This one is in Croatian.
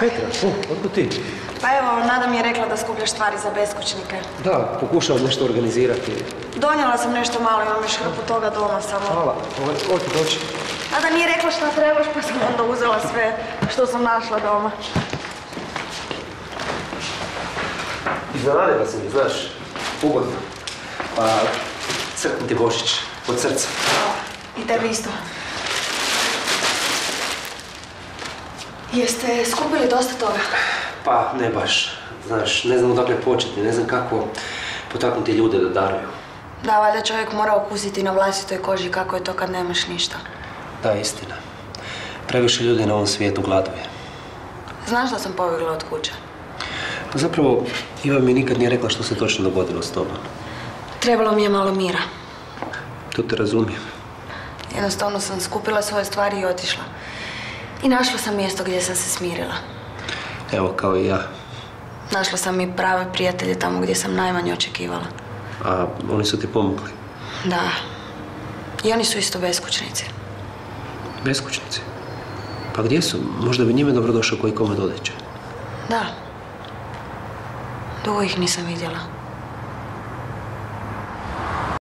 Petra, otkud ti? Pa evo, Nada mi je rekla da skupljaš stvari za beskućnike. Da, pokušavam nešto organizirati. Donijela sam nešto malo, imam još hrpu toga doma samo. Hvala, ovdje doći. Nada nije rekla šta trebaš, pa sam onda uzela sve što sam našla doma. Iznenadila si mi, znaš, ugodno. Pa, sretni ti Božić, od srca. I tebi isto. Jeste skupili dosta toga? Pa, ne baš. Znaš, ne znam odakle početi, ne znam kako potaknuti ljude da daruju. Da, valjda čovjek mora okusiti na vlastitoj koži kako je to kad nemaš ništa. Da, istina. Previše ljudi na ovom svijetu gladuje. Znaš da sam pobjegla od kuće? Pa zapravo, Iva mi nikad nije rekla što se točno dogodilo s tobom. Trebalo mi je malo mira. To te razumijem. Jednostavno sam skupila svoje stvari i otišla. I našla sam mjesto gdje sam se smirila. Evo, kao i ja. Našla sam i prave prijatelje tamo gdje sam najmanje očekivala. A oni su ti pomogli? Da. I oni su isto beskućnici. Beskućnici? Pa gdje su? Možda bi njime dobrodošao koji kome dodeće. Da. Dugo ih nisam vidjela.